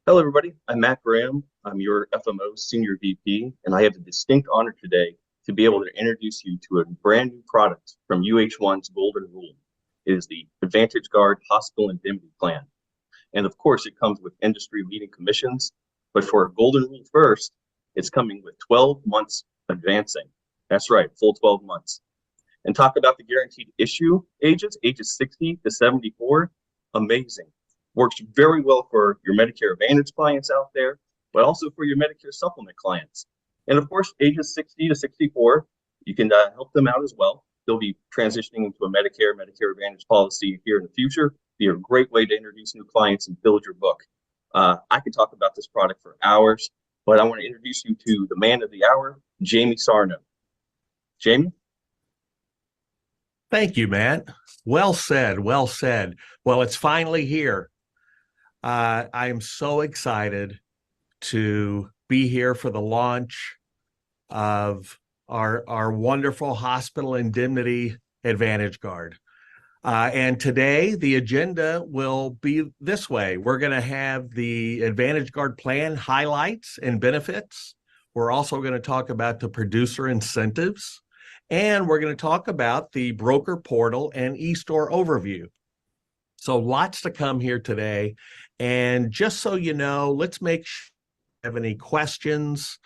Hello, everybody. I'm Matt Graham. I'm your FMO Senior VP, and I have the distinct honor today to be able to introduce you to a brand new product from UH1's Golden Rule. It is the Advantage Guard Hospital Indemnity Plan. And of course, it comes with industry-leading commissions. But for a Golden Rule first, it's coming with 12 months advancing. That's right, full 12 months. And talk about the guaranteed issue ages 60 to 74. Amazing. Works very well for your Medicare Advantage clients out there, but also for your Medicare Supplement clients. And of course, ages 60 to 64, you can help them out as well. They'll be transitioning into a Medicare Advantage policy here in the future. Be a great way to introduce new clients and build your book. I could talk about this product for hours, but I want to introduce you to the man of the hour, Jamie Sarno. Jamie? Thank you, Matt. Well said. Well said. Well, it's finally here. I am so excited to be here for the launch of our wonderful hospital indemnity Advantage Guard. And today the agenda will be this way. We're going to have the Advantage Guard plan highlights and benefits. We're also going to talk about the producer incentives. And we're going to talk about the broker portal and e-store overview. So lots to come here today. And just so you know, let's make sure if you have any questions,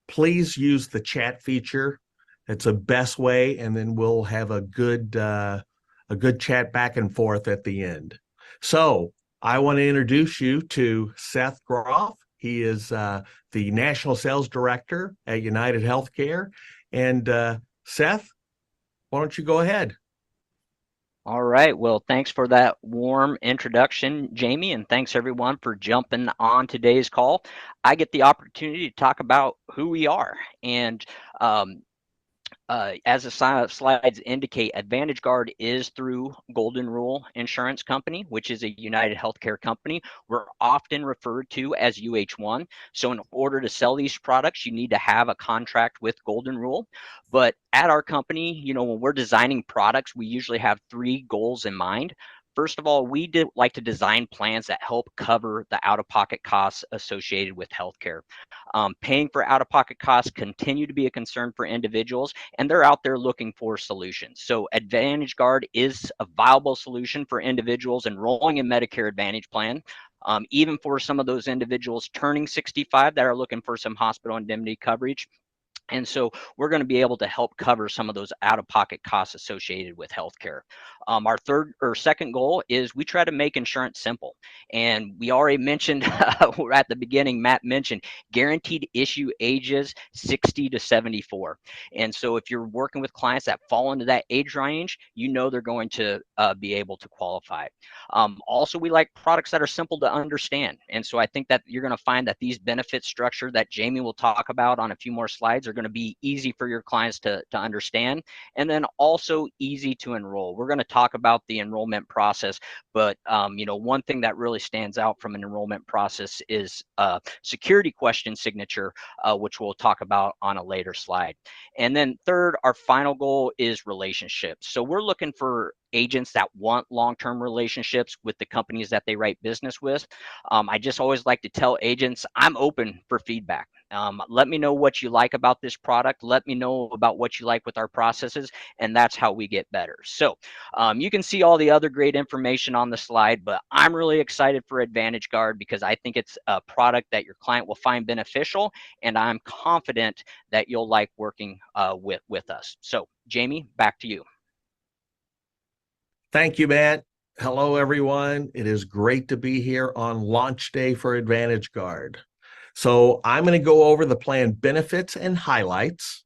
please use the chat feature. It's the best way, and then we'll have a good chat back and forth at the end. So I want to introduce you to Seth Groff. He is the National Sales Director at United Healthcare. And Seth, why don't you go ahead? All right. Well, thanks for that warm introduction, Jamie, and thanks everyone for jumping on today's call. I get the opportunity to talk about who we are. And as the slides indicate, Advantage Guard is through Golden Rule Insurance Company, which is a United Healthcare company. We're often referred to as UH1. So in order to sell these products, you need to have a contract with Golden Rule. But at our company, when we're designing products, we usually have three goals in mind. First of all, we like to design plans that help cover the out-of-pocket costs associated with healthcare. Paying for out-of-pocket costs continue to be a concern for individuals, and they're out there looking for solutions. So Advantage Guard is a viable solution for individuals enrolling in Medicare Advantage plan. Even for some of those individuals turning 65 that are looking for some hospital indemnity coverage. And so we're going to be able to help cover some of those out-of-pocket costs associated with healthcare. Our second goal is we try to make insurance simple. And we already mentioned at the beginning, Matt mentioned guaranteed issue ages 60 to 74. And so if you're working with clients that fall into that age range, they're going to be able to qualify. Also, we like products that are simple to understand. And so I think that you're going to find that these benefit structure that Jamie will talk about on a few more slides are going to be easy for your clients to understand, and then also easy to enroll. We're going to talk about the enrollment process, but one thing that really stands out from an enrollment process is security question signature, which we'll talk about on a later slide. And then third, our final goal is relationships. So we're looking for agents that want long-term relationships with the companies that they write business with. I just always like to tell agents, I'm open for feedback. Let me know what you like about this product. Let me know about what you like with our processes, and that's how we get better. So you can see all the other great information on the slide, but I'm really excited for Advantage Guard because I think it's a product that your client will find beneficial, and I'm confident that you'll like working with us. So Jamie, back to you. Thank you, Matt. Hello, everyone. It is great to be here on launch day for Advantage Guard. So I'm going to go over the plan benefits and highlights.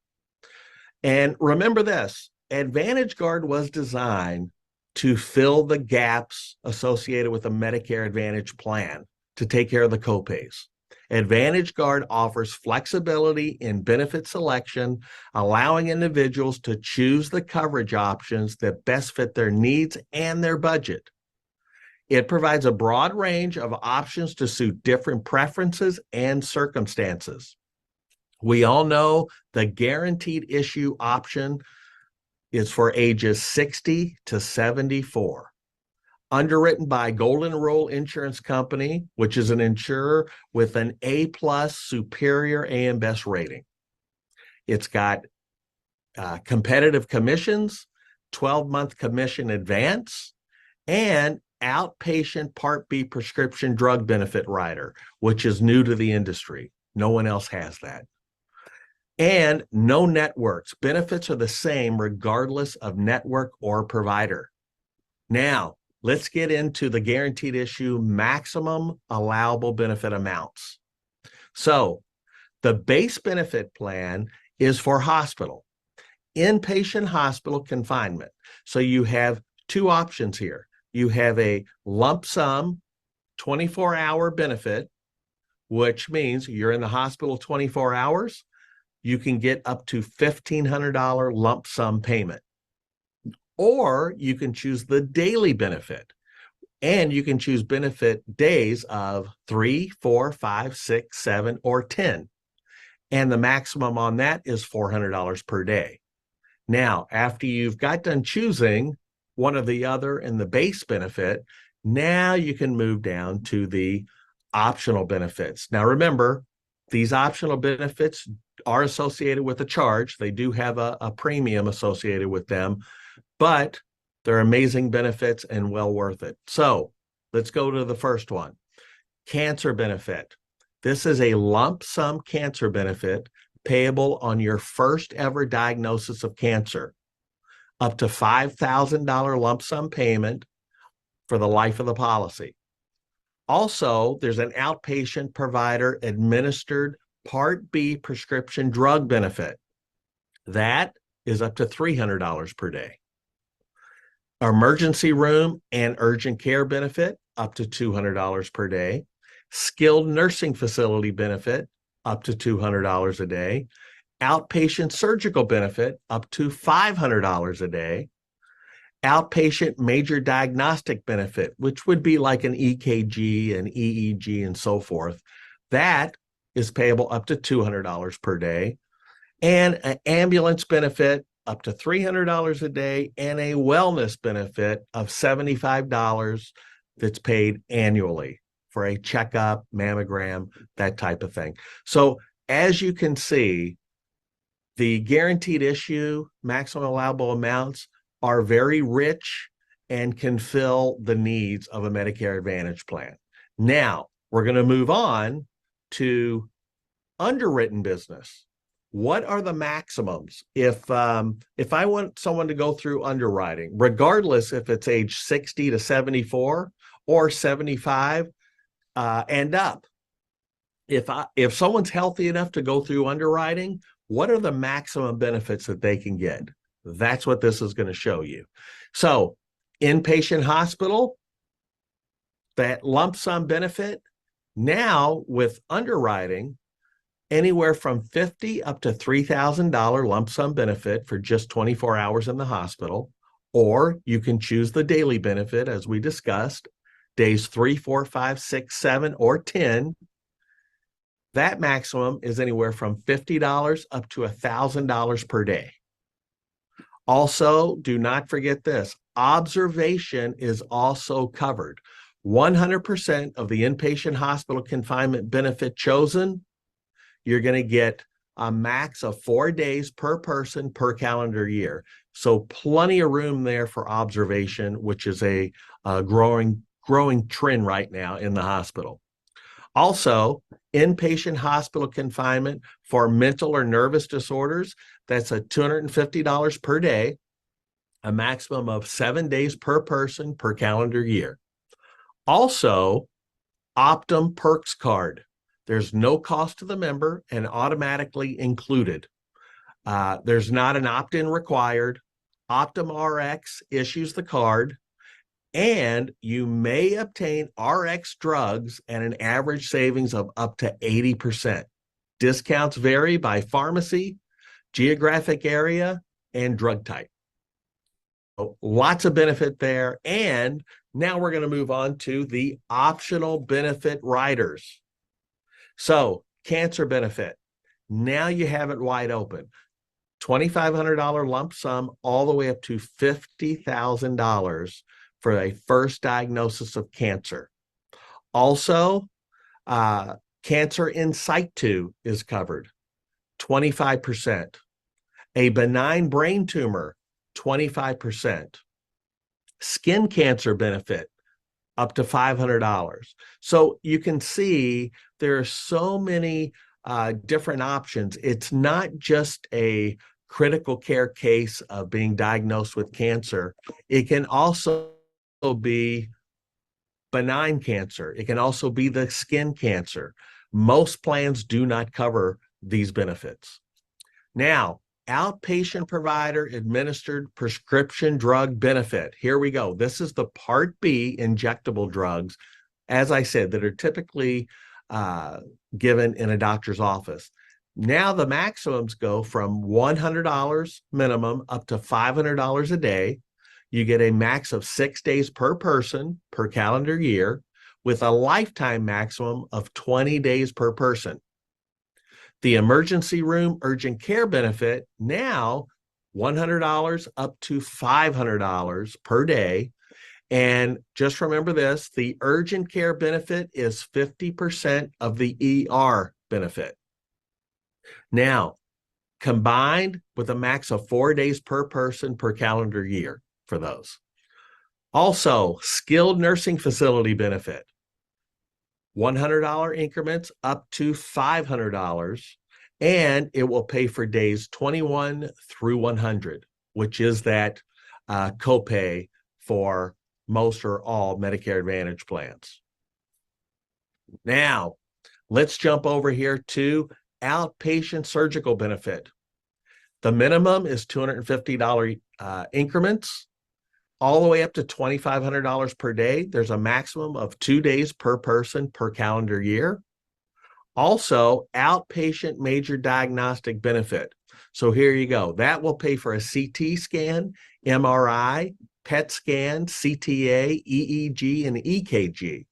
And remember this, Advantage Guard was designed to fill the gaps associated with a Medicare Advantage plan to take care of the copays. Advantage Guard offers flexibility in benefit selection, allowing individuals to choose the coverage options that best fit their needs and their budget. It provides a broad range of options to suit different preferences and circumstances. We all know the guaranteed issue option is for ages 60 to 74. underwritten by Golden Rule Insurance Company, which is an insurer with an A+ superior AM Best rating. It's got competitive commissions, 12-month commission advance, and outpatient Part B prescription drug benefit rider, which is new to the industry. No one else has that. And no networks. Benefits are the same regardless of network or provider. Now, let's get into the guaranteed issue maximum allowable benefit amounts. So, the base benefit plan is for hospital, inpatient hospital confinement. So you have two options here. You have a lump sum 24-hour benefit, which means you're in the hospital 24 hours. You can get up to $1,500 lump sum payment. Or you can choose the daily benefit. And you can choose benefit days of 3, 4, 5, 6, 7, or 10. And the maximum on that is $400 per day. Now, after you've got done choosing one or the other in the base benefit, now you can move down to the optional benefits. Now, remember, these optional benefits are associated with a charge. They do have a premium associated with them, but they're amazing benefits and well worth it. So let's go to the first one. Cancer benefit. This is a lump sum cancer benefit payable on your first ever diagnosis of cancer, up to $5,000 lump sum payment for the life of the policy. Also, there's an outpatient provider administered Part B prescription drug benefit. That is up to $300 per day. Emergency room and urgent care benefit, up to $200 per day. Skilled nursing facility benefit, up to $200 a day. Outpatient surgical benefit, up to $500 a day. Outpatient major diagnostic benefit, which would be like an EKG, an EEG, and so forth. That is payable up to $200 per day. And an ambulance benefit, up to $300 a day, and a wellness benefit of $75 that's paid annually for a checkup, mammogram, that type of thing. So as you can see, the guaranteed issue maximum allowable amounts are very rich and can fill the needs of a Medicare Advantage plan. Now, we're going to move on to underwritten business. What are the maximums? If I want someone to go through underwriting, regardless if it's age 60 to 74 or 75 and up, if someone's healthy enough to go through underwriting, what are the maximum benefits that they can get? That's what this is going to show you. So, inpatient hospital, that lump sum benefit, now with underwriting, anywhere from $50,000 up to $3,000 lump sum benefit for just 24 hours in the hospital, or you can choose the daily benefit as we discussed, days 3, 4, 5, 6, 7, or 10. That maximum is anywhere from $50 up to $1,000 per day. Also, do not forget this, observation is also covered. 100% of the inpatient hospital confinement benefit chosen, you're going to get a max of 4 days per person per calendar year. So plenty of room there for observation, which is a growing trend right now in the hospital. Also, inpatient hospital confinement for mental or nervous disorders, that's a $250 per day, a maximum of 7 days per person per calendar year. Also, Optum Perks card. There's no cost to the member and automatically included. There's not an opt-in required. Optum Rx issues the card, and you may obtain RX drugs at an average savings of up to 80%. Discounts vary by pharmacy, geographic area, and drug type. So lots of benefit there. And now we're going to move on to the optional benefit riders. So cancer benefit, now you have it wide open. $2,500 lump sum all the way up to $50,000 for a first diagnosis of cancer. Also, cancer in situ is covered, 25%. A benign brain tumor, 25%. Skin cancer benefit, up to $500. So you can see there are so many different options. It's not just a critical care case of being diagnosed with cancer. It can also be benign cancer. It can also be the skin cancer. Most plans do not cover these benefits. Now, outpatient provider administered prescription drug benefit. Here we go. This is the Part B injectable drugs, as I said, that are typically given in a doctor's office. Now the maximums go from $100 minimum up to $500 a day. You get a max of 6 days per person per calendar year with a lifetime maximum of 20 days per person. The emergency room urgent care benefit, now $100 up to $500 per day. And just remember this, the urgent care benefit is 50% of the ER benefit. Now, combined with a max of 4 days per person per calendar year for those. Also, skilled nursing facility benefit, $100 increments up to $500, and it will pay for days 21 through 100, which is that copay for most or all Medicare Advantage plans. Now, let's jump over here to outpatient surgical benefit. The minimum is $250 increments, all the way up to $2,500 per day. There's a maximum of 2 days per person per calendar year. Also, outpatient major diagnostic benefit. So here you go. That will pay for a CT scan, MRI, PET scan, CTA, EEG, and EKG.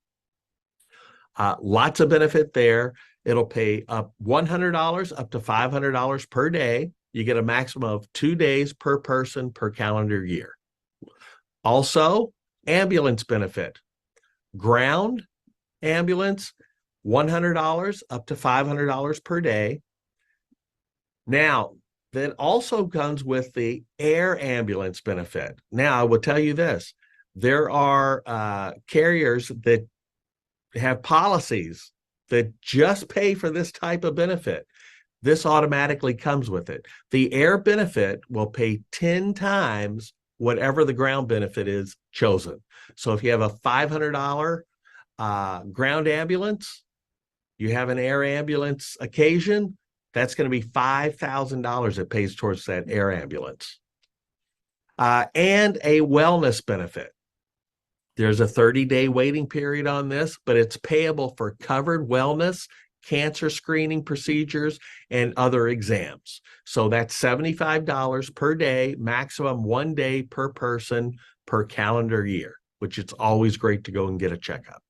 Lots of benefit there. It'll pay up $100 up to $500 per day. You get a maximum of 2 days per person per calendar year. Also, ambulance benefit. Ground ambulance, $100 up to $500 per day. Now, that also comes with the air ambulance benefit. Now, I will tell you this. There are carriers that have policies that just pay for this type of benefit. This automatically comes with it. The air benefit will pay 10 times whatever the ground benefit is chosen. So if you have a $500 ground ambulance, you have an air ambulance occasion, that's going to be $5,000 it pays towards that air ambulance. And a wellness benefit. There's a 30-day waiting period on this, but it's payable for covered wellness, cancer screening procedures, and other exams. So that's $75 per day, maximum 1 day per person per calendar year, which it's always great to go and get a checkup.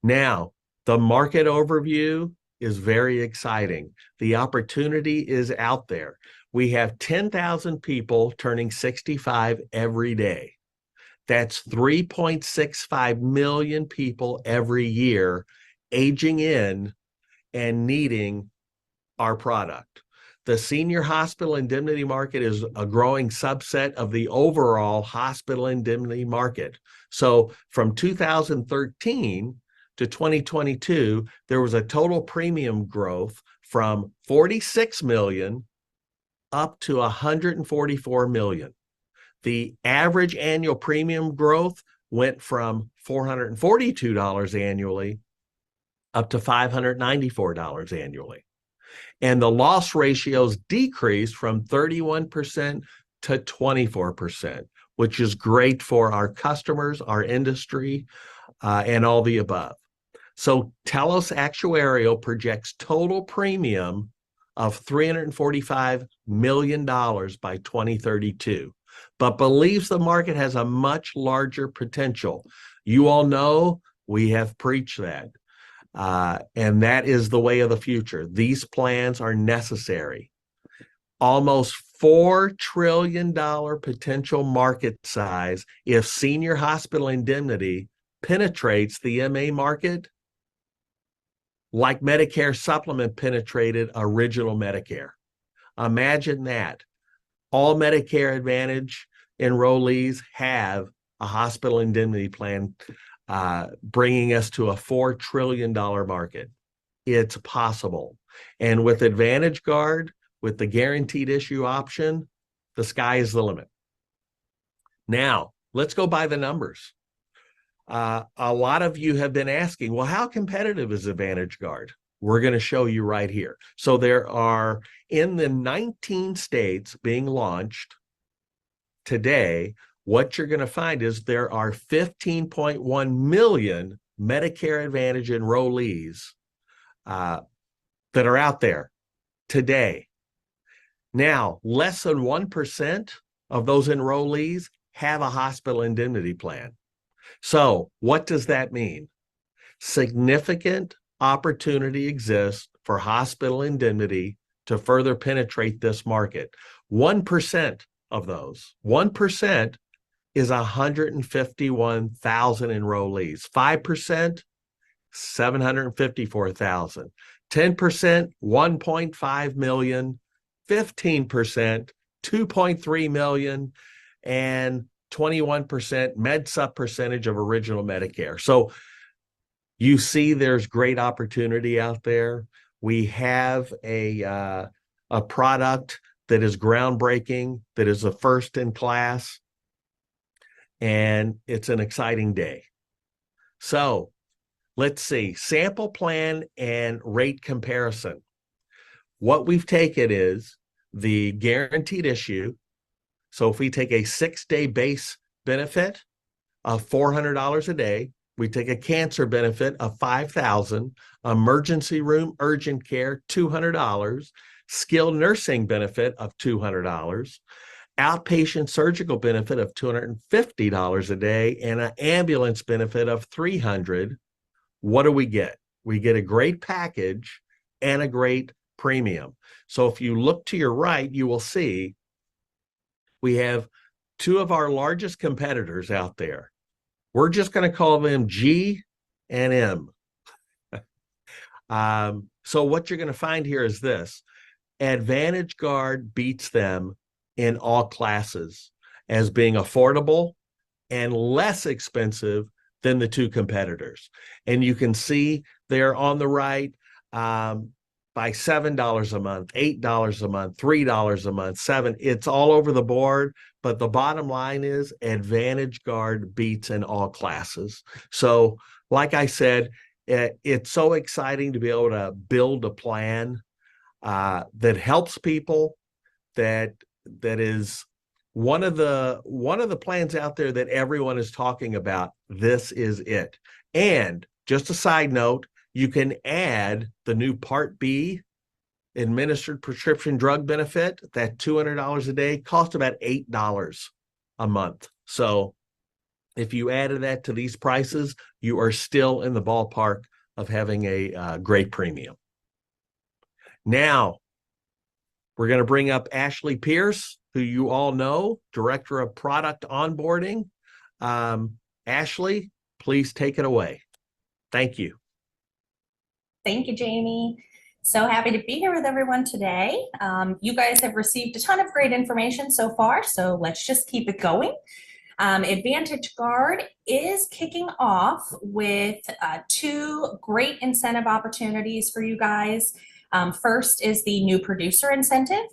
Now, the market overview is very exciting. The opportunity is out there. We have 10,000 people turning 65 every day. That's 3.65 million people every year aging in and needing our product. The senior hospital indemnity market is a growing subset of the overall hospital indemnity market. So from 2013 to 2022, there was a total premium growth from 46 million up to 144 million. The average annual premium growth went from $442 annually up to $594 annually. And the loss ratios decreased from 31% to 24%, which is great for our customers, our industry, and all the above. So Telos Actuarial projects total premium of $345 million by 2032, but believes the market has a much larger potential. You all know we have preached that. And that is the way of the future. These plans are necessary. Almost $4 trillion potential market size if senior hospital indemnity penetrates the MA market like Medicare supplement penetrated original Medicare. Imagine that. All Medicare Advantage enrollees have a hospital indemnity plan, bringing us to a $4 trillion market. It's possible. And with Advantage Guard, with the guaranteed issue option, the sky is the limit. Now, let's go by the numbers. A lot of you have been asking, well, how competitive is Advantage Guard? We're going to show you right here. So there are, in the 19 states being launched today, what you're going to find is there are 15.1 million Medicare Advantage enrollees that are out there today. Now, less than 1% of those enrollees have a hospital indemnity plan. So what does that mean? Significant opportunity exists for hospital indemnity to further penetrate this market. 1% of those, 1% is 151,000 enrollees. 5%, 754,000. 10%, 1.5 million. 15%, 2.3 million. And 21% med sup percentage of original Medicare. So you see there's great opportunity out there. We have a product that is groundbreaking, that is a first in class, and it's an exciting day. So let's see, sample plan and rate comparison. What we've taken is the guaranteed issue. So if we take a 6-day base benefit of $400 a day, we take a cancer benefit of $5,000, emergency room urgent care $200, skilled nursing benefit of $200, outpatient surgical benefit of $250 a day, and an ambulance benefit of $300. What do we get? We get a great package and a great premium. So if you look to your right, you will see we have two of our largest competitors out there. We're just going to call them G and M. So what you're going to find here is this. Advantage Guard beats them in all classes as being affordable and less expensive than the two competitors. And you can see there on the right, by $7 a month, $8 a month, $3 a month, $7. It's all over the board. But the bottom line is Advantage Guard beats in all classes. So like I said, it's so exciting to be able to build a plan that helps people, that is one of the plans out there that everyone is talking about. This is it. And just a side note, you can add the new Part B administered prescription drug benefit. That $200 a day costs about $8 a month. So if you added that to these prices, you are still in the ballpark of having a great premium. Now, we're going to bring up Ashley Pierce, who you all know, Director of Product Onboarding. Ashley, please take it away. Thank you. Thank you, Jamie. So happy to be here with everyone today. You guys have received a ton of great information so far, so let's just keep it going. Advantage Guard is kicking off with two great incentive opportunities for you guys. First is the new producer incentive.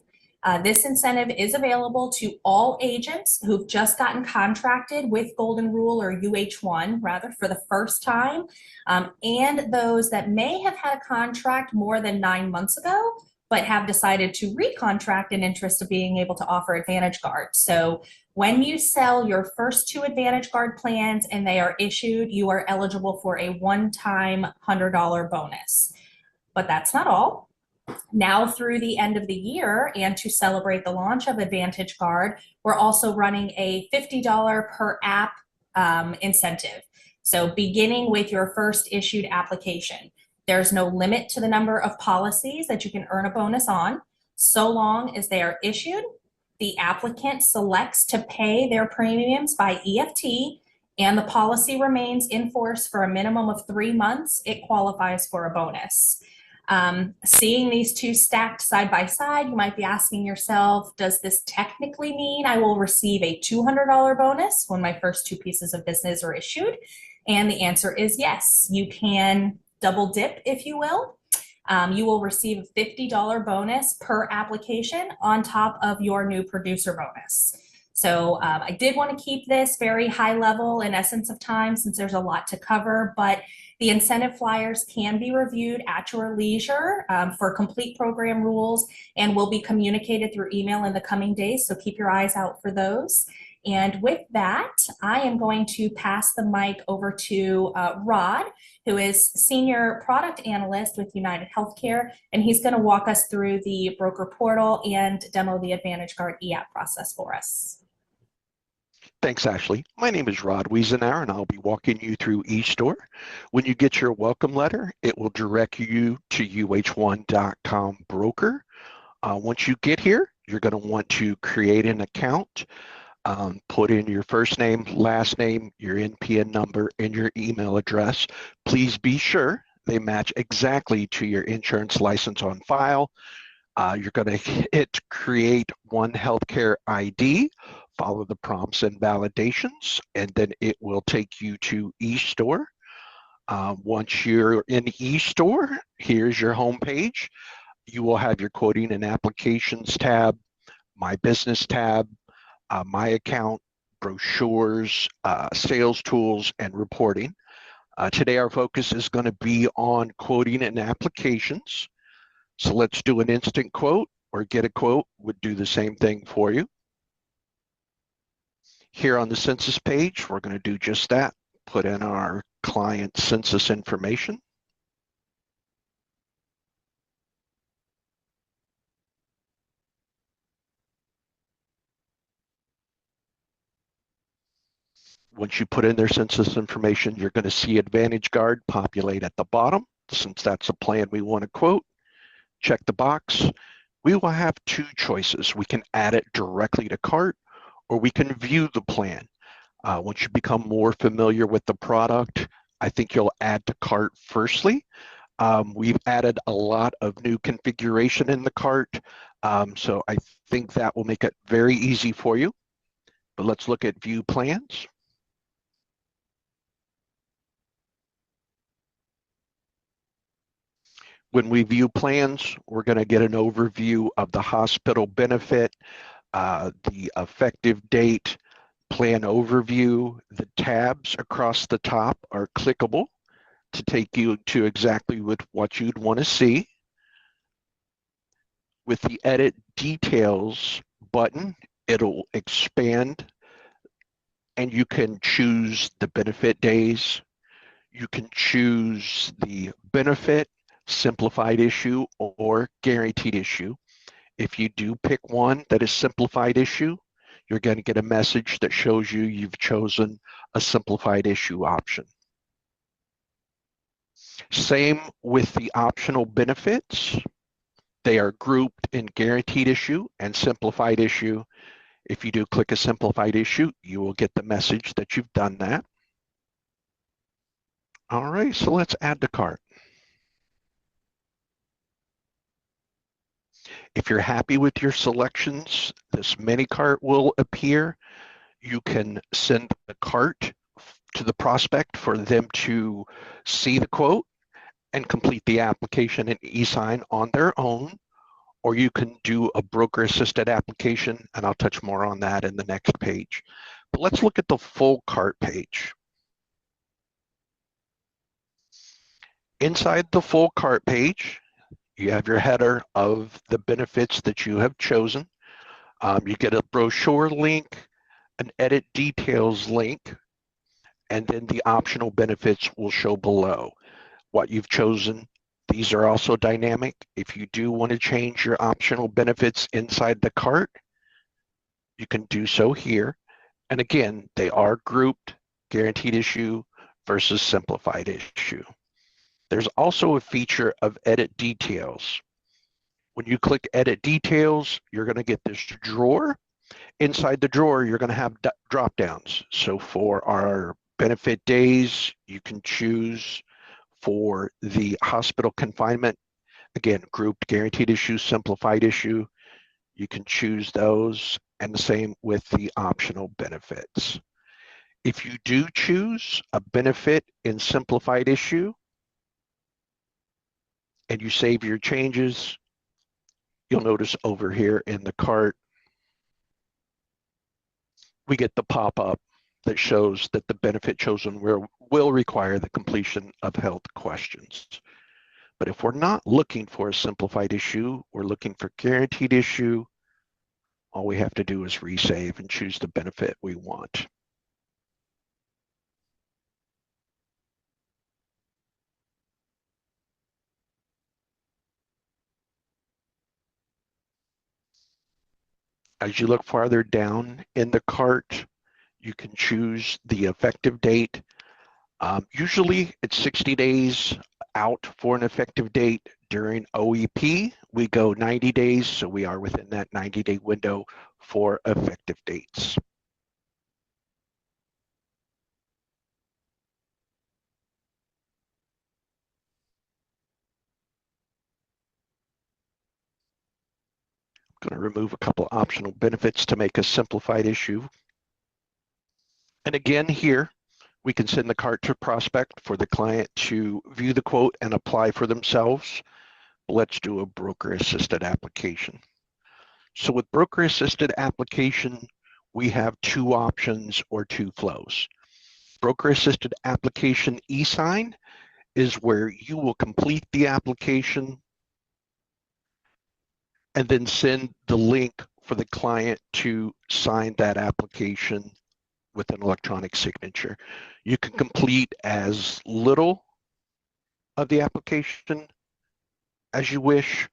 This incentive is available to all agents who've just gotten contracted with Golden Rule or UH1 rather for the first time, and those that may have had a contract more than 9 months ago, but have decided to recontract in interest of being able to offer Advantage Guard. So when you sell your first 2 Advantage Guard plans and they are issued, you are eligible for a one-time $100 bonus. But that's not all. Now through the end of the year, and to celebrate the launch of Advantage Guard, we're also running a $50 per app incentive. So beginning with your first issued application, there's no limit to the number of policies that you can earn a bonus on, so long as they are issued the applicant selects to pay their premiums by EFT and the policy remains in force for a minimum of 3 months, it qualifies for a bonus. Seeing these two stacked side by side, you might be asking yourself, does this technically mean I will receive a $200 bonus when my first 2 pieces of business are issued? And the answer is yes. You can double dip, if you will. You will receive a $50 bonus per application on top of your new producer bonus. So I did want to keep this very high level in essence of time since there's a lot to cover, but the incentive flyers can be reviewed at your leisure for complete program rules and will be communicated through email in the coming days. So keep your eyes out for those. And with that, I am going to pass the mic over to Rod, who is Senior Product Analyst with United Healthcare, and he's going to walk us through the broker portal and demo the Advantage Guard e-app process for us. Thanks, Ashley. My name is Rod Wiesenauer, and I'll be walking you through eStore. When you get your welcome letter, it will direct you to uh1.com broker. Once you get here, you're going to want to create an account, put in your first name, last name, your NPN number, and your email address. Please be sure they match exactly to your insurance license on file. You're going to hit Create One Healthcare ID, follow the prompts and validations, and then it will take you to eStore. Once you're in eStore, here's your home page. You will have your Quoting and Applications tab, My Business tab, My Account, Brochures, Sales Tools, and Reporting. Today our focus is going to be on Quoting and Applications. So let's do an instant quote or get a quote, would do the same thing for you. Here on the census page, we're going to do just that, put in our client census information. Once you put in their census information, you're going to see Advantage Guard populate at the bottom. Since that's a plan we want to quote, check the box. We will have 2 choices. We can add it directly to cart, or we can view the plan. Once you become more familiar with the product, I think you'll add to cart firstly. We've added a lot of new configuration in the cart, so I think that will make it very easy for you. But let's look at view plans. When we view plans, we're going to get an overview of the hospital benefit, the effective date, plan overview. The tabs across the top are clickable to take you to exactly what you'd want to see. With the Edit Details button, it'll expand and you can choose the benefit days. You can choose the benefit, simplified issue, or guaranteed issue. If you do pick one that is simplified issue, you're going to get a message that shows you you've chosen a simplified issue option. Same with the optional benefits. They are grouped in guaranteed issue and simplified issue. If you do click a simplified issue, you will get the message that you've done that. All right, so let's add to cart. If you're happy with your selections, this mini cart will appear. You can send the cart to the prospect for them to see the quote and complete the application and e-sign on their own, or you can do a broker assisted application, and I'll touch more on that in the next page. But let's look at the full cart page. Inside the full cart page, you have your header of the benefits that you have chosen. You get a brochure link, an edit details link, and then the optional benefits will show below what you've chosen. These are also dynamic. If you do want to change your optional benefits inside the cart, you can do so here. And again, they are grouped, guaranteed issue versus simplified issue. There's also a feature of edit details. When you click edit details, you're going to get this drawer Inside the drawer, you're going to have drop downs. So for our benefit days, you can choose for the hospital confinement, again, grouped guaranteed issue, simplified issue. You can choose those, and the same with the optional benefits. If you do choose a benefit in simplified issue and you save your changes, you'll notice over here in the cart, we get the pop-up that shows that the benefit chosen will require the completion of health questions. But if we're not looking for a simplified issue, we're looking for guaranteed issue, all we have to do is resave and choose the benefit we want. As you look farther down in the cart, you can choose the effective date. Usually it's 60 days out for an effective date. During OEP, we go 90 days, so we are within that 90-day window for effective dates. I'm going to remove a couple optional benefits to make a simplified issue. And again, here, we can send the cart to prospect for the client to view the quote and apply for themselves. Let's do a broker-assisted application. So with broker-assisted application, we have two options or two flows. Broker-assisted application e-sign is where you will complete the application and then send the link for the client to sign that application with an electronic signature. You can complete as little of the application as you wish,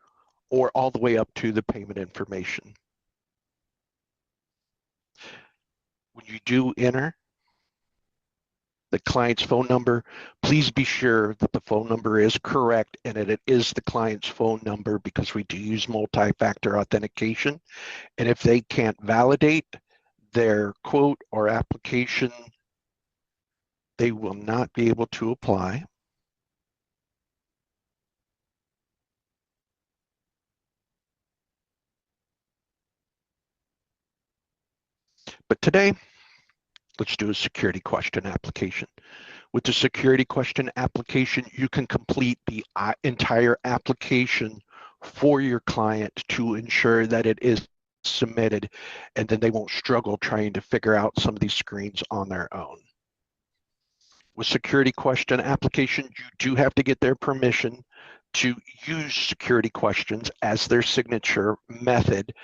or all the way up to the payment information. When you do enter the client's phone number, please be sure that the phone number is correct and that it is the client's phone number, because we do use multi-factor authentication. And if they can't validate their quote or application, they will not be able to apply. But today, let's do a security question application. With the security question application, you can complete the entire application for your client to ensure that it is submitted, and then they won't struggle trying to figure out some of these screens on their own. With security question application, you do have to get their permission to use security questions as their signature method,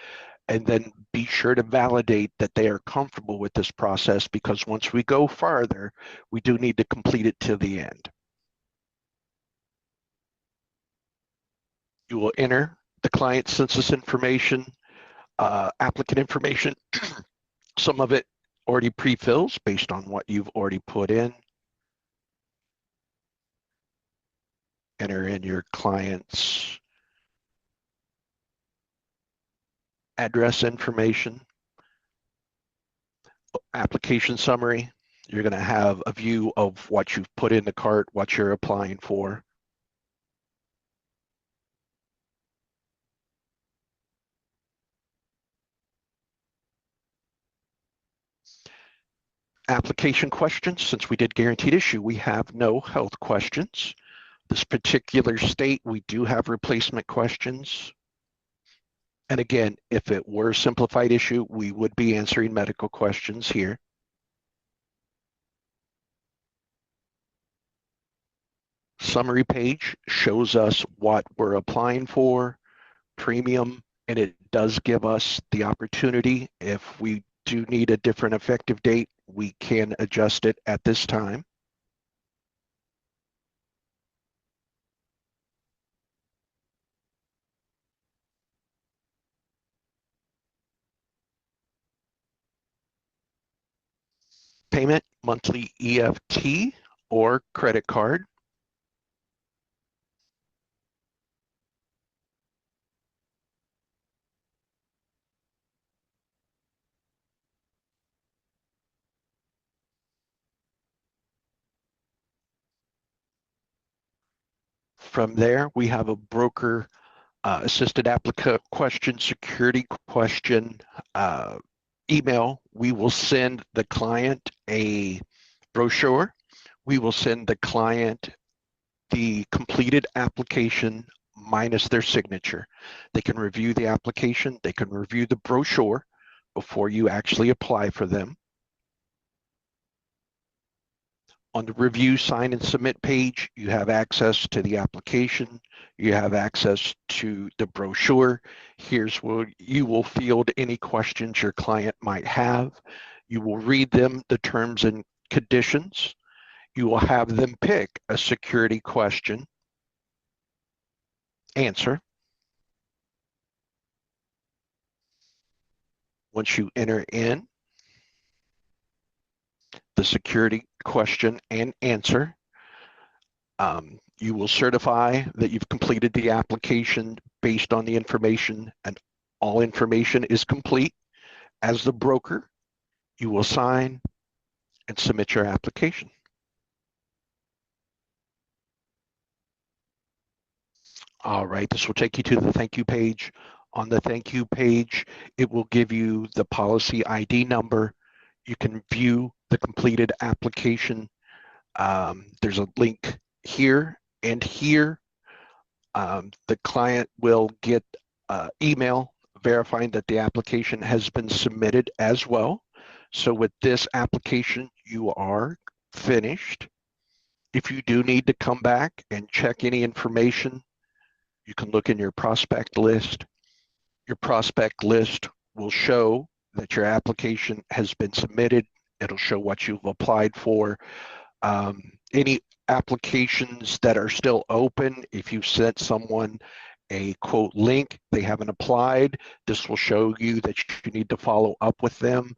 and then be sure to validate that they are comfortable with this process, because once we go farther, we do need to complete it to the end. You will enter the client census information, applicant information. Some of it already pre-fills based on what you've already put in. Enter in your client's address information. Application summary. You're going to have a view of what you've put in the cart, what you're applying for. Application questions. Since we did guaranteed issue, we have no health questions. This particular state, we do have replacement questions. And again, if it were a simplified issue, we would be answering medical questions here. Summary page shows us what we're applying for, premium, and it does give us the opportunity, if we do need a different effective date, we can adjust it at this time. Payment, monthly EFT or credit card. From there, we have a broker assisted applicant question, security question, email. We will send the client a brochure. We will send the client the completed application minus their signature. They can review the application, they can review the brochure before you actually apply for them. On the review, sign, and submit page, you have access to the application, you have access to the brochure. Here's where you will field any questions your client might have. You will read them, the terms and conditions. You will have them pick a security question, answer. Once you enter in the security question and answer, you will certify that you've completed the application based on the information, and all information is complete. As the broker, you will sign and submit your application. All right, this will take you to the thank you page. On the thank you page, it will give you the policy ID number. You can view the completed application. There's a link here and here. The client will get email verifying that the application has been submitted as well. So with this application, you are finished. If you do need to come back and check any information, you can look in your prospect list. Your prospect list will show that your application has been submitted. It'll show what you've applied for. Any applications that are still open, if you sent someone a quote link, they haven't applied, this will show you that you need to follow up with them.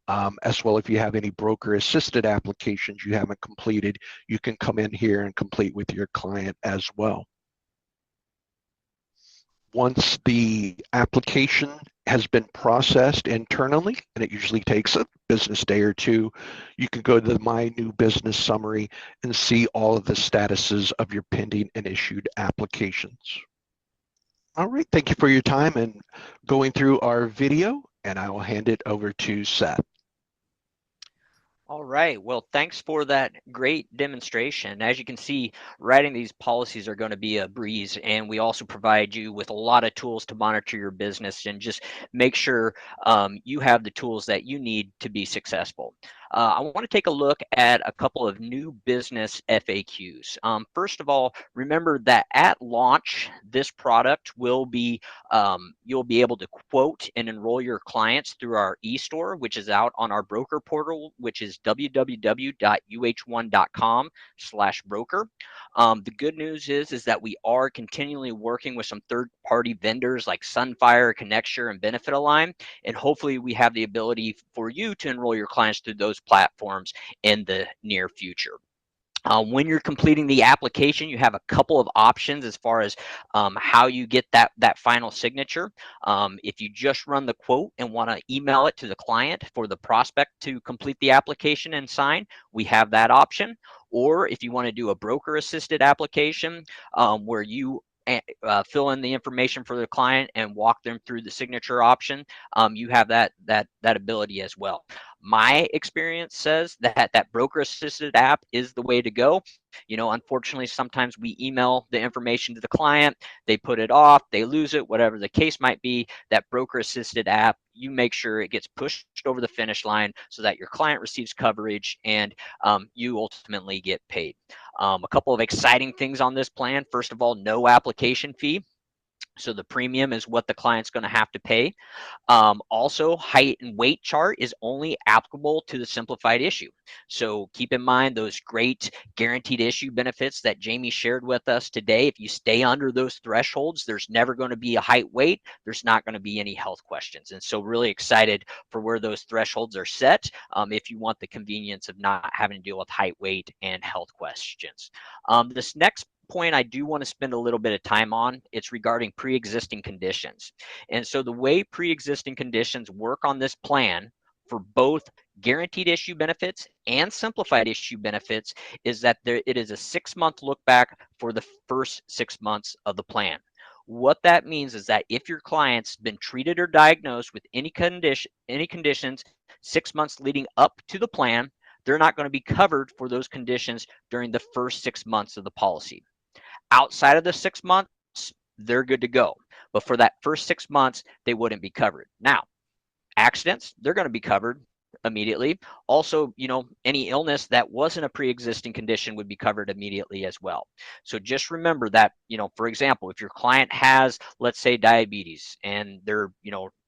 As well, if you have any broker assisted applications you haven't completed, you can come in here and complete with your client as well. Once the application has been processed internally, and it usually takes a business day or two, you can go to the My New Business Summary and see all of the statuses of your pending and issued applications. All right, thank you for your time and going through our video, and I will hand it over to Seth. All right. Well, thanks for that great demonstration. As you can see, writing these policies are going to be a breeze, and we also provide you with a lot of tools to monitor your business and just make sure you have the tools that you need to be successful. I want to take a look at a couple of new business FAQs. First of all, remember that at launch, this product will be, you'll be able to quote and enroll your clients through our e-store, which is out on our broker portal, which is www.uh1.com/broker. The good news is that we are continually working with some third-party vendors like Sunfire, Connecture, and Benefit Align, and hopefully we have the ability for you to enroll your clients through those platforms in the near future. When you're completing the application, you have a couple of options as far as how you get that final signature. If you just run the quote and want to email it to the client for the prospect to complete the application and sign, we have that option. Or if you want to do a broker assisted application where you fill in the information for the client and walk them through the signature option, you have that ability as well. My experience says that broker assisted app is the way to go. You know, unfortunately, sometimes we email the information to the client, they put it off, they lose it, whatever the case might be. That broker assisted app, you make sure it gets pushed over the finish line so that your client receives coverage and you ultimately get paid. A couple of exciting things on this plan. First of all, no application fee. So the premium is what the client's going to have to pay. Also, height and weight chart is only applicable to the simplified issue. So keep in mind those great guaranteed issue benefits that Jamie shared with us today. If you stay under those thresholds, there's never going to be a height weight. There's not going to be any health questions. And so really excited for where those thresholds are set if you want the convenience of not having to deal with height, weight, and health questions. This next point I do want to spend a little bit of time on. It's regarding pre-existing conditions. And so the way pre-existing conditions work on this plan for both guaranteed issue benefits and simplified issue benefits is that it is a 6-month look back for the first 6 months of the plan. What that means is that if your client's been treated or diagnosed with any conditions 6 months leading up to the plan, they're not going to be covered for those conditions during the first 6 months of the policy. Outside of the 6 months, they're good to go. But for that first 6 months, they wouldn't be covered. Now, accidents, they're going to be covered immediately. Also, any illness that wasn't a pre-existing condition would be covered immediately as well. So just remember that, for example, if your client has, let's say, diabetes and they're,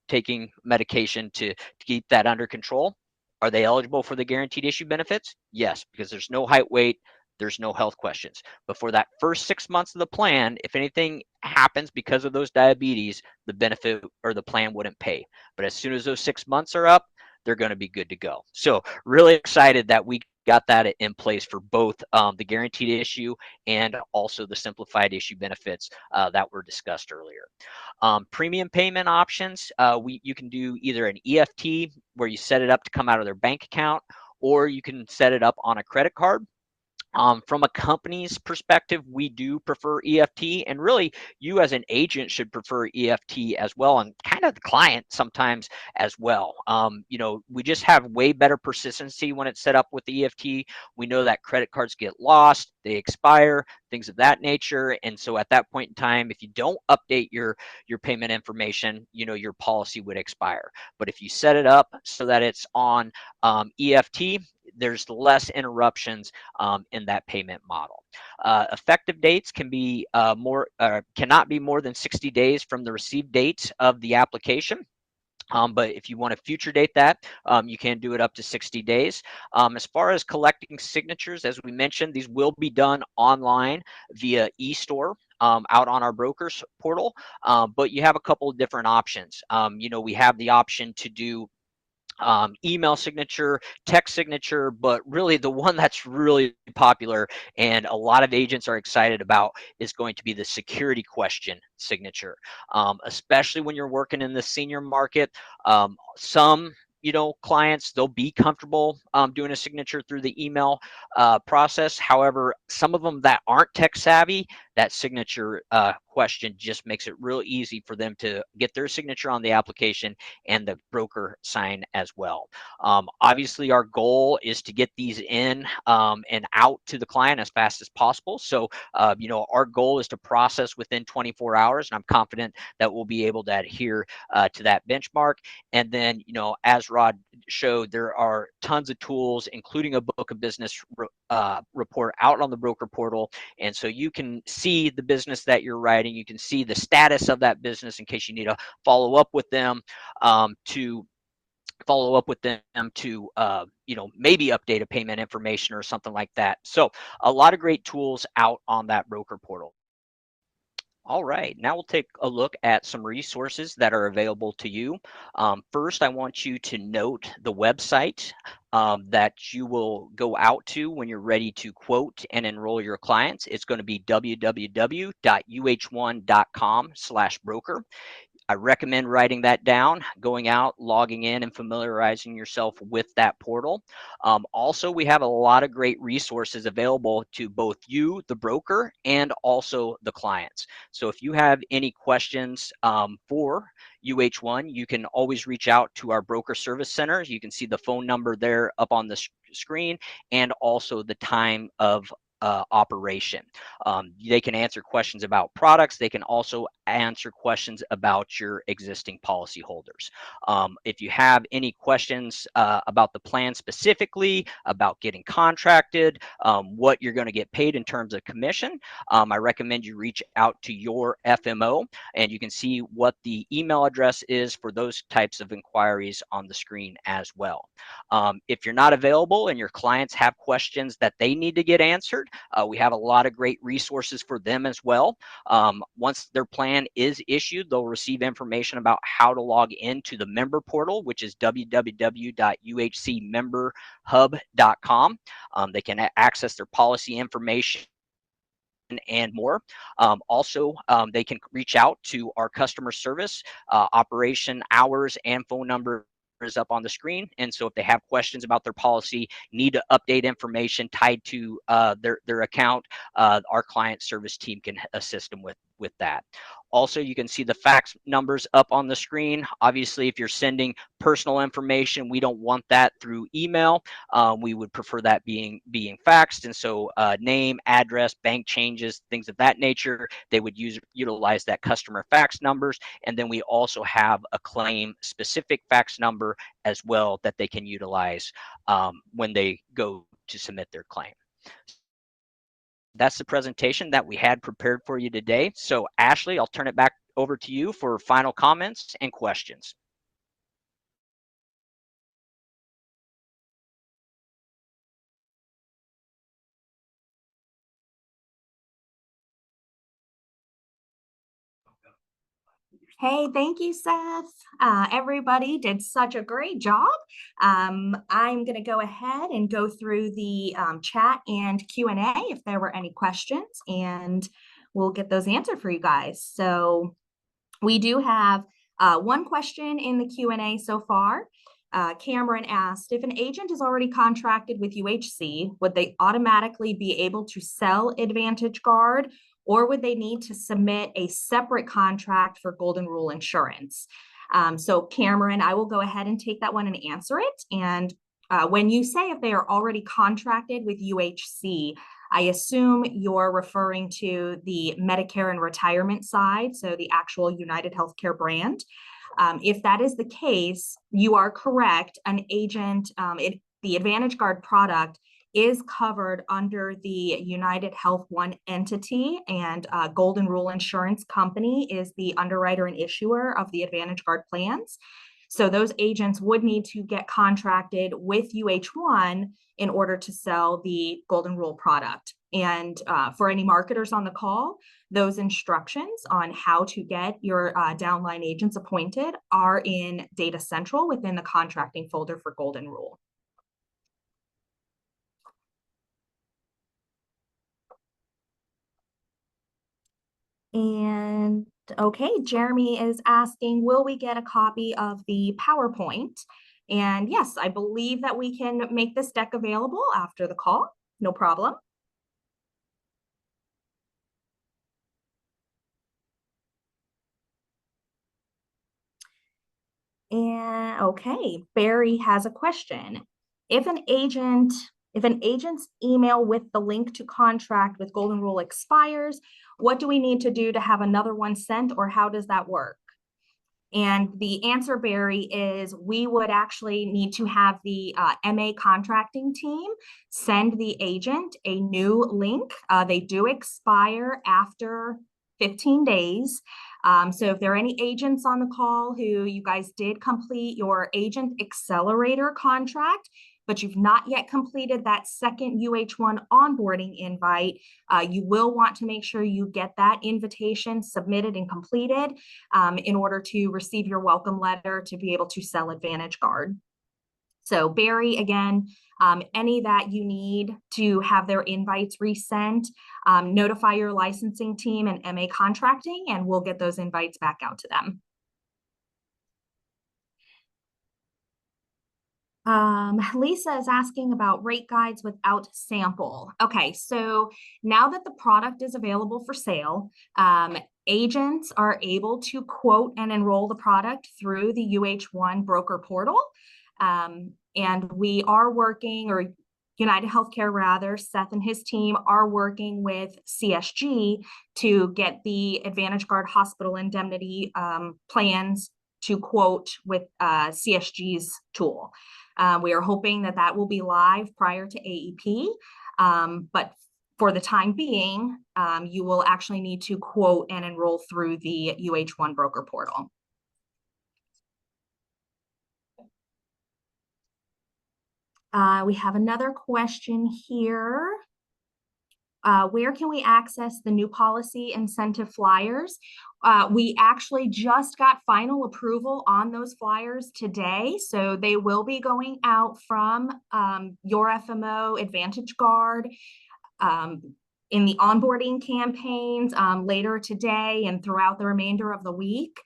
taking medication to keep that under control, are they eligible for the guaranteed issue benefits? Yes, because there's no height, weight, there's no health questions. But for that first 6 months of the plan, if anything happens because of those diabetes, the benefit or the plan wouldn't pay. But as soon as those 6 months are up, they're going to be good to go. So really excited that we got that in place for both the guaranteed issue and also the simplified issue benefits that were discussed earlier. Premium payment options, you can do either an EFT where you set it up to come out of their bank account, or you can set it up on a credit card. From a company's perspective, we do prefer EFT, and really you as an agent should prefer EFT as well, and kind of the client sometimes as well. We just have way better persistency when it's set up with the EFT. We know that credit cards get lost, they expire, things of that nature. And so at that point in time, if you don't update your payment information, your policy would expire. But if you set it up so that it's on EFT, there's less interruptions in that payment model. Effective dates cannot be more than 60 days from the received date of the application. But if you want to future date that, you can do it up to 60 days. As far as collecting signatures, as we mentioned, these will be done online via eStore. Out on our brokers portal, but you have a couple of different options. We have the option to do email signature, text signature, but really the one that's really popular and a lot of agents are excited about is going to be the security question signature, especially when you're working in the senior market. Some clients, they'll be comfortable doing a signature through the email process. However, some of them that aren't tech savvy, that signature question just makes it real easy for them to get their signature on the application and the broker sign as well. Obviously, our goal is to get these in and out to the client as fast as possible. So, our goal is to process within 24 hours, and I'm confident that we'll be able to adhere to that benchmark. And then, as Rod showed, there are tons of tools, including a book of business report out on the broker portal. And so you can see the business that you're writing. You can see the status of that business in case you need to follow up with them to maybe update a payment information or something like that. So a lot of great tools out on that broker portal. All right, now we'll take a look at some resources that are available to you. First, I want you to note the website that you will go out to when you're ready to quote and enroll your clients. It's going to be www.uh1.com/broker. I recommend writing that down, going out, logging in, and familiarizing yourself with that portal. Also, we have a lot of great resources available to both you, the broker, and also the clients. So if you have any questions for UH1, you can always reach out to our broker service center. You can see the phone number there up on the screen and also the time of operation. They can answer questions about products. They can also answer questions about your existing policyholders. If you have any questions about the plan specifically, about getting contracted, what you're going to get paid in terms of commission, I recommend you reach out to your FMO, and you can see what the email address is for those types of inquiries on the screen as well. If you're not available and your clients have questions that they need to get answered, we have a lot of great resources for them as well. Once their plan is issued, they'll receive information about how to log into the member portal, which is www.uhcmemberhub.com. They can access their policy information and more. Also, they can reach out to our customer service, operation hours, and phone number is up on the screen. And so if they have questions about their policy, need to update information tied to their account, our client service team can assist them with that. Also, you can see the fax numbers up on the screen. Obviously, if you're sending personal information, we don't want that through email. We would prefer that being faxed. And so name, address, bank changes, things of that nature, they would utilize that customer fax numbers. And then we also have a claim specific fax number as well that they can utilize when they go to submit their claim. That's the presentation that we had prepared for you today. So Ashley, I'll turn it back over to you for final comments and questions. Hey, thank you, Seth. Everybody did such a great job. I'm going to go ahead and go through the chat and Q&A if there were any questions, and we'll get those answered for you guys. So we do have one question in the Q&A so far. Cameron asked, if an agent is already contracted with UHC, would they automatically be able to sell Advantage Guard, or would they need to submit a separate contract for Golden Rule Insurance? So Cameron, I will go ahead and take that one and answer it. And when you say if they are already contracted with UHC, I assume you're referring to the Medicare and retirement side, so the actual United Healthcare brand. If that is the case, you are correct. An agent, the Advantage Guard product is covered under the United Health One entity, and Golden Rule Insurance Company is the underwriter and issuer of the Advantage Guard plans. So those agents would need to get contracted with UH1 in order to sell the Golden Rule product. And for any marketers on the call, those instructions on how to get your downline agents appointed are in Data Central within the contracting folder for Golden Rule. And okay, Jeremy is asking, will we get a copy of the PowerPoint? And yes, I believe that we can make this deck available after the call. No problem. And okay, Barry has a question. If an agent's email with the link to contract with Golden Rule expires, what do we need to do to have another one sent, or how does that work? And the answer, Barry, is we would actually need to have the MA contracting team send the agent a new link. They do expire after 15 days. So if there are any agents on the call who you guys did complete your agent accelerator contract, but you've not yet completed that second UH1 onboarding invite, you will want to make sure you get that invitation submitted and completed in order to receive your welcome letter to be able to sell Advantage Guard. So Barry, again, any that you need to have their invites resent, notify your licensing team and MA contracting, and we'll get those invites back out to them. Lisa is asking about rate guides without sample. Okay, so now that the product is available for sale, agents are able to quote and enroll the product through the UH1 broker portal. And we are working, or United Healthcare rather, Seth and his team are working with CSG to get the Advantage Guard hospital indemnity plans to quote with CSG's tool. We are hoping that that will be live prior to AEP, but for the time being, you will actually need to quote and enroll through the UH1 broker portal. We have another question here. Where can we access the new policy incentive flyers? We actually just got final approval on those flyers today, so they will be going out from your FMO Advantage Guard in the onboarding campaigns later today and throughout the remainder of the week.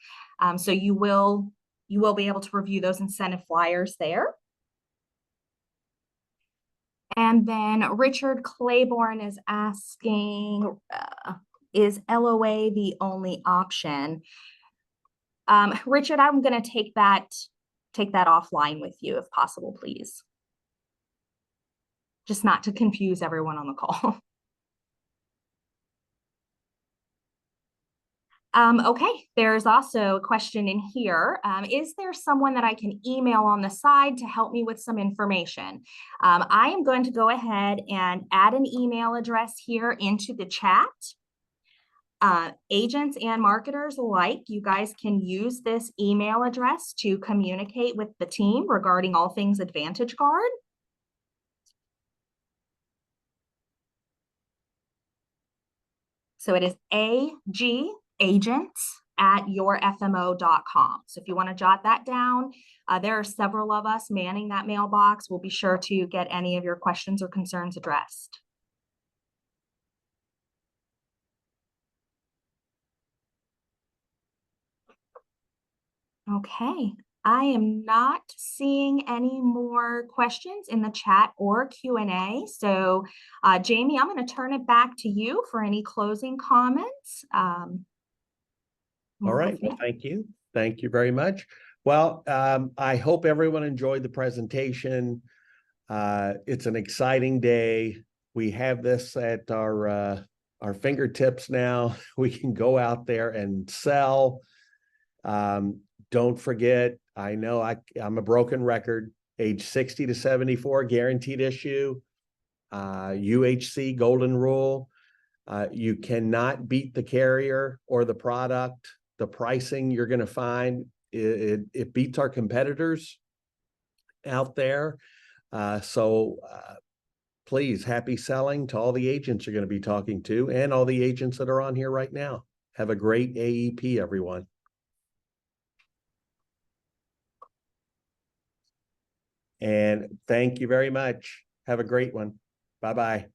So you will you will be able to review those incentive flyers there. And then Richard Claiborne is asking, is LOA the only option? Richard, I'm going to take that offline with you if possible, please. Just not to confuse everyone on the call. Okay, there's also a question in here. Is there someone that I can email on the side to help me with some information? I am going to go ahead and add an email address here into the chat. Agents and marketers alike, you guys can use this email address to communicate with the team regarding all things Advantage Guard. So it is agagents@yourfmo.com. So if you want to jot that down, there are several of us manning that mailbox. We'll be sure to get any of your questions or concerns addressed. Okay, I am not seeing any more questions in the chat or Q&A. So Jamie, I'm going to turn it back to you for any closing comments. All right, well, thank you. Thank you very much. Well, I hope everyone enjoyed the presentation. It's an exciting day. We have this at our fingertips now. We can go out there and sell. Don't forget, I know I'm a broken record, age 60 to 74, guaranteed issue, UHC golden rule. You cannot beat the carrier or the product. The pricing you're going to find, it beats our competitors out there. Please, happy selling to all the agents you're going to be talking to and all the agents that are on here right now. Have a great AEP, everyone. And thank you very much. Have a great one. Bye-bye.